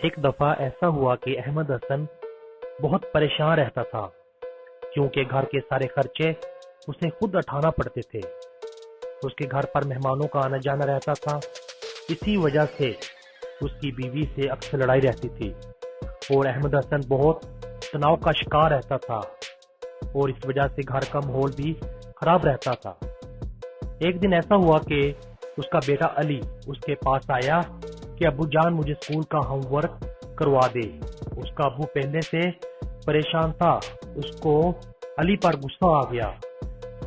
एक दफा ऐसा हुआ कि अहमद हसन बहुत परेशान रहता था क्योंकि घर के सारे खर्चे उसे खुद उठाना पड़ते थे। उसके घर पर मेहमानों का आना जाना रहता था। इसी वजह से उसकी बीवी से अक्सर लड़ाई रहती थी और अहमद हसन बहुत तनाव का शिकार रहता था और इस वजह से घर का माहौल भी खराब रहता था। एक दिन ऐसा हुआ कि उसका बेटा अली उसके पास आया कि अब्बू जान मुझे स्कूल का होमवर्क करवा दे। उसका अब्बू पहले से परेशान था। उसको अली पर गुस्सा आ गया।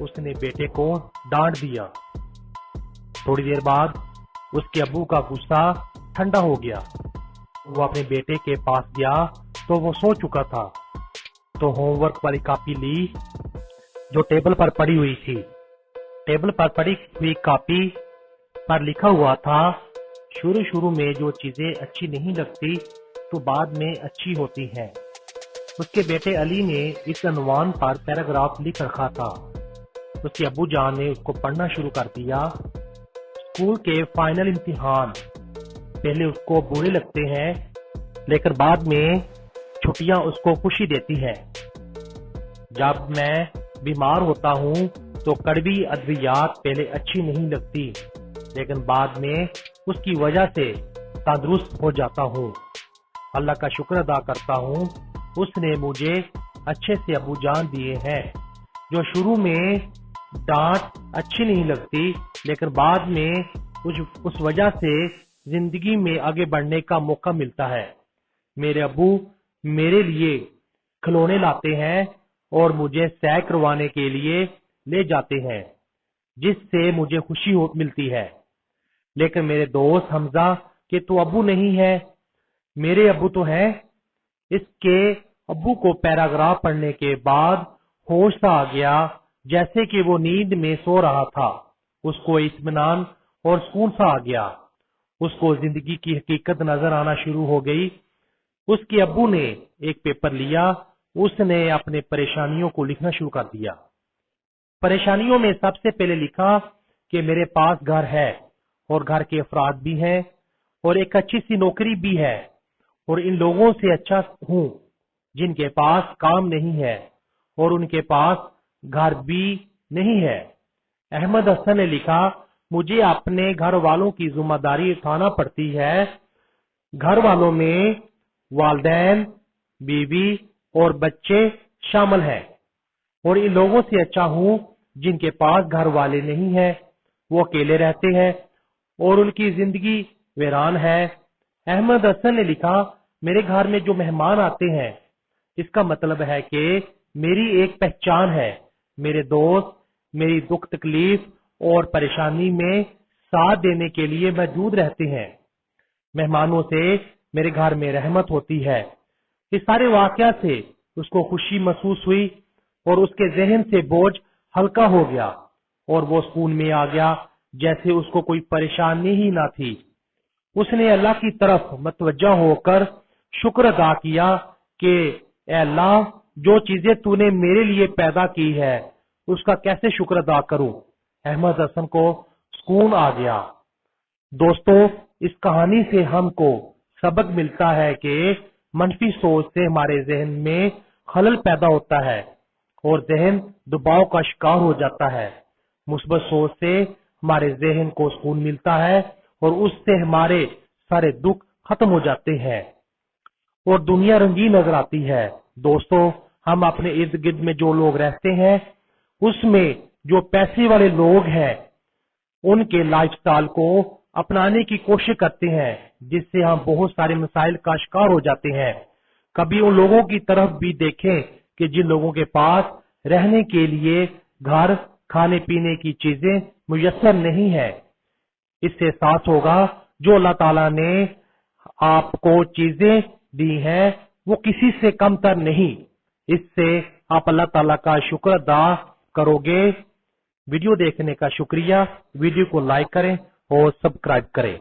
उसने बेटे को डांट दिया। थोड़ी देर बाद उसके अब्बू का गुस्सा ठंडा हो गया। वो अपने बेटे के पास गया तो वो सो चुका था। तो होमवर्क वाली कॉपी ली जो टेबल पर पड़ी हुई थी। टेबल पर पड़ी हुई कॉपी पर लिखा हुआ था, शुरू में जो चीजें अच्छी नहीं लगती तो बाद में अच्छी होती हैं। उसके बेटे अली ने इस अनवान पर पैराग्राफ लिख रखा था। उसके अब्बू जान ने उसको पढ़ना शुरू कर दिया। स्कूल के फाइनल इम्तिहान पहले उसको बुरे लगते हैं लेकिन बाद में छुट्टियां उसको खुशी देती हैं। जब मैं बीमार होता हूँ तो कड़वी अद्वियात पहले अच्छी नहीं लगती लेकिन बाद में उसकी वजह से तंदुरुस्त हो जाता हूँ। अल्लाह का शुक्र अदा करता हूँ, उसने मुझे अच्छे से अबू जान दिए हैं। जो शुरू में डांट अच्छी नहीं लगती लेकिन बाद में उस वजह से जिंदगी में आगे बढ़ने का मौका मिलता है। मेरे अबू मेरे लिए खिलौने लाते हैं और मुझे सैर करवाने के लिए ले जाते हैं जिससे मुझे खुशी मिलती है। लेकिन मेरे दोस्त हमजा के तो अबू नहीं है। मेरे अबू तो है। इसके अबू को पैराग्राफ पढ़ने के बाद होश सा आ गया जैसे कि वो नींद में सो रहा था। उसको इत्मीनान और सुकून सा आ गया। उसको जिंदगी की हकीकत नजर आना शुरू हो गई। उसके अब्बू ने एक पेपर लिया। उसने अपने परेशानियों को लिखना शुरू कर दिया। परेशानियों में सबसे पहले लिखा कि मेरे पास घर है और घर के अफराद भी हैं और एक अच्छी सी नौकरी भी है और इन लोगों से अच्छा हूँ जिनके पास काम नहीं है और उनके पास घर भी नहीं है। अहमद हसन ने लिखा, मुझे अपने घर वालों की जिम्मेदारी उठाना पड़ती है। घर वालों में वालिदैन, बीवी और बच्चे शामिल हैं और इन लोगों से अच्छा हूँ जिनके पास घर वाले नहीं है, वो अकेले रहते हैं और उनकी जिंदगी वीरान है। अहमद हसन ने लिखा, मेरे घर में जो मेहमान आते हैं इसका मतलब है कि मेरी एक पहचान है। मेरे दोस्त मेरी दुख तकलीफ और परेशानी में साथ देने के लिए मौजूद रहते हैं। मेहमानों से मेरे घर में रहमत होती है। इस सारे वाकया से उसको खुशी महसूस हुई और उसके जहन से बोझ हल्का हो गया और वो सुकून में आ गया जैसे उसको कोई परेशानी ही ना थी। उसने अल्लाह की तरफ मतवज्जा होकर शुक्र अदा किया कि ए अल्लाह, जो चीजें तूने मेरे लिए पैदा की है उसका कैसे शुक्र अदा करूं। अहमद हसन को सुकून आ गया। दोस्तों, इस कहानी से हमको सबक मिलता है कि मनफी सोच से हमारे जहन में खलल पैदा होता है और जहन दबाव का शिकार हो जाता है। मुस्बत सोच से हमारे जहन को सुकून मिलता है और उससे हमारे सारे दुख खत्म हो जाते हैं और दुनिया रंगीन नजर आती है। दोस्तों, हम अपने इर्द गिर्द में जो लोग रहते हैं उसमें जो पैसे वाले लोग हैं उनके लाइफस्टाइल को अपनाने की कोशिश करते हैं जिससे हम बहुत सारे मसाइल का शिकार हो जाते हैं। कभी उन लोगों की तरफ भी देखें कि जिन लोगों के पास रहने के लिए घर, खाने पीने की चीजें मुयस्सर नहीं है। इससे एहसास होगा जो अल्लाह ताला ने आपको चीजें दी हैं वो किसी से कमतर नहीं। इससे आप अल्लाह ताला का शुक्र अदा करोगे। वीडियो देखने का शुक्रिया। वीडियो को लाइक करें और सब्सक्राइब करें।